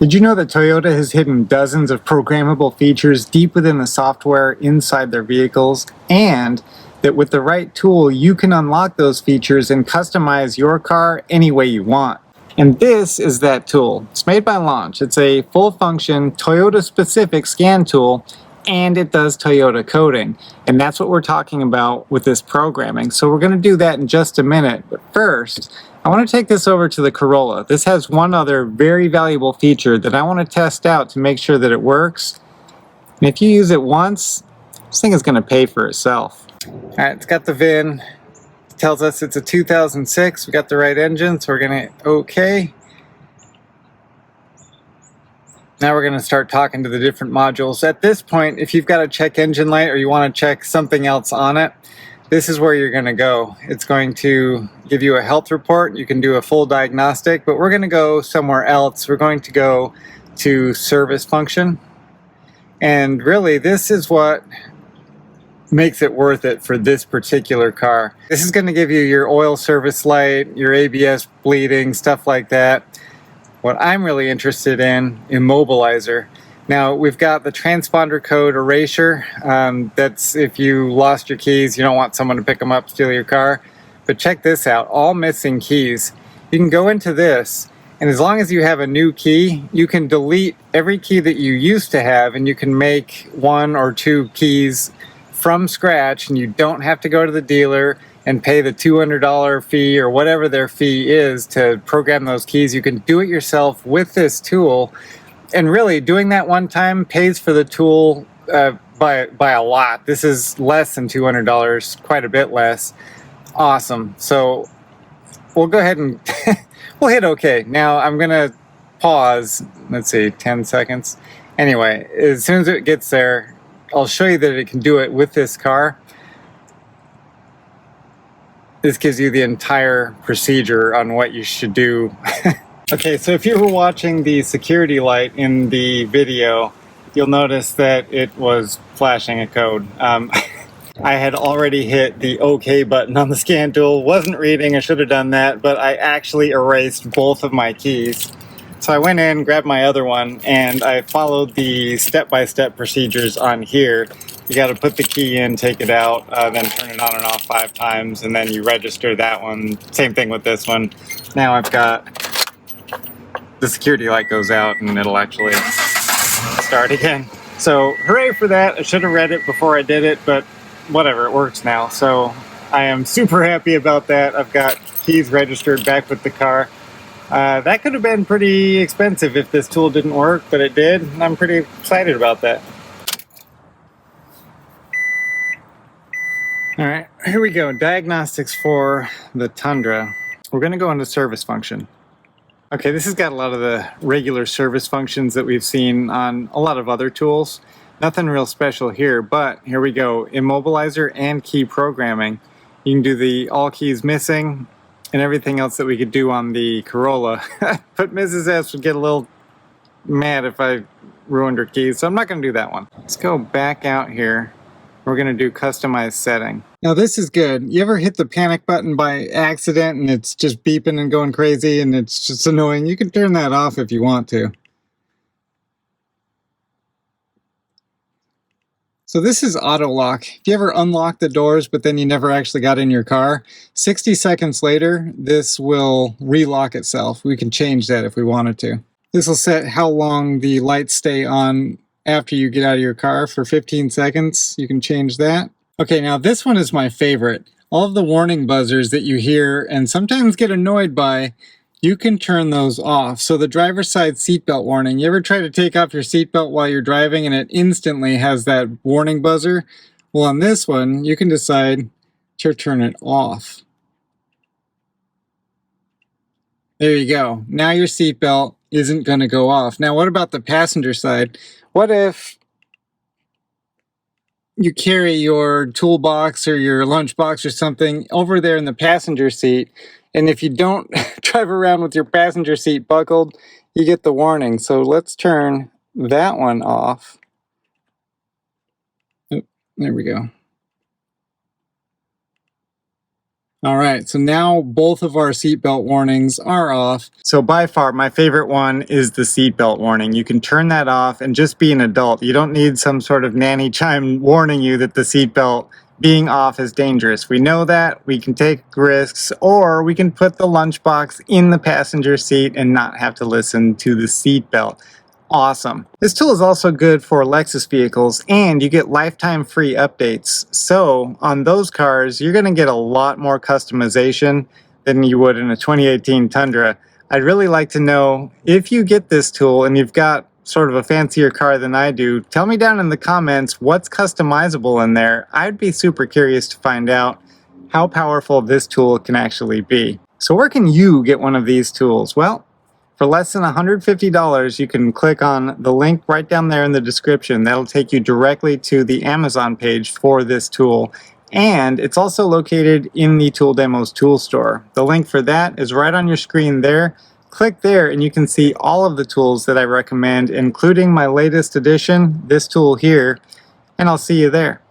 Did you know that Toyota has hidden dozens of programmable features deep within the software inside their vehicles, and that with the right tool you can unlock those features and customize your car any way you want? And this is that tool. It's made by Launch. It's a full-function Toyota-specific scan tool, and it does Toyota coding. And that's what we're talking about with this programming. So we're going to do that in just a minute. But first, I want to take this over to the Corolla. This has one other very valuable feature that I want to test out to make sure that it works. And if you use it once, this thing is going to pay for itself. All right, it's got the VIN. It tells us it's a 2006. We got the right engine, so we're going to hit OK. Now we're going to start talking to the different modules. At this point, if you've got a check engine light or you want to check something else on it, this is where you're going to go. It's going to give you a health report. You can do a full diagnostic, but we're going to go somewhere else. We're going to go to service function. And really, this is what makes it worth it for this particular car. This is going to give you your oil service light, your ABS bleeding, stuff like that. What I'm really interested in, immobilizer. Now we've got the transponder code erasure. That's if you lost your keys, you don't want someone to pick them up, steal your car. But check this out, all missing keys. You can go into this, and as long as you have a new key, you can delete every key that you used to have, and you can make 1 or 2 keys from scratch, and you don't have to go to the dealer and pay the $200 fee or whatever their fee is to program those keys. You can do it yourself with this tool, and really doing that one time pays for the tool by a lot. This is less than $200, quite a bit less. Awesome. So we'll go ahead and we'll hit OK. Now I'm gonna pause, let's see, 10 seconds. Anyway, as soon as it gets there, I'll show you that it can do it with this car. This gives you the entire procedure on what you should do. Okay, so if you were watching the security light in the video, you'll notice that it was flashing a code. I had already hit the OK button on the scan tool, wasn't reading, I should have done that, but I actually erased both of my keys. So I went in, grabbed my other one, and I followed the step-by-step procedures on here. You got to put the key in, take it out, then turn it on and off 5 times, and then you register that one. Same thing with this one. Now I've got the security light goes out and it'll actually start again. So hooray for that. I should have read it before I did it, but whatever, it works now. So I am super happy about that. I've got keys registered back with the car. That could have been pretty expensive if this tool didn't work, but it did, and I'm pretty excited about that. All right, here we go. Diagnostics for the Tundra. We're going to go into service function. Okay, this has got a lot of the regular service functions that we've seen on a lot of other tools. Nothing real special here, but here we go. Immobilizer and key programming. You can do the all keys missing and everything else that we could do on the Corolla. But Mrs. S would get a little mad if I ruined her keys, so I'm not going to do that one. Let's go back out here. We're going to do customize setting. Now this is good. You ever hit the panic button by accident and it's just beeping and going crazy and it's just annoying? You can turn that off if you want to. So this is auto lock. If you ever unlock the doors but then you never actually got in your car, 60 seconds later this will relock itself. We can change that if we wanted to. This will set how long the lights stay on after you get out of your car. For 15 seconds. You can change that. Okay, now this one is my favorite. All of the warning buzzers that you hear and sometimes get annoyed by, you can turn those off. So the driver's side seatbelt warning, you ever try to take off your seatbelt while you're driving and it instantly has that warning buzzer? Well, on this one, you can decide to turn it off. There you go. Now your seatbelt isn't going to go off. Now what about the passenger side? What if you carry your toolbox or your lunchbox or something over there in the passenger seat, and if you don't drive around with your passenger seat buckled, you get the warning. So let's turn that one off. Oop, there we go. All right, so now both of our seatbelt warnings are off. So by far, my favorite one is the seatbelt warning. You can turn that off and just be an adult. You don't need some sort of nanny chime warning you that the seatbelt being off is dangerous. We know that. We can take risks, or we can put the lunchbox in the passenger seat and not have to listen to the seatbelt. Awesome. This tool is also good for Lexus vehicles, and you get lifetime free updates. So on those cars, you're going to get a lot more customization than you would in a 2018 Tundra. I'd really like to know if you get this tool and you've got sort of a fancier car than I do, tell me down in the comments what's customizable in there. I'd be super curious to find out how powerful this tool can actually be. So where can you get one of these tools? Well, for less than $150, you can click on the link right down there in the description. That'll take you directly to the Amazon page for this tool. And it's also located in the Tool Demos tool store. The link for that is right on your screen there. Click there and you can see all of the tools that I recommend, including my latest addition, this tool here, and I'll see you there.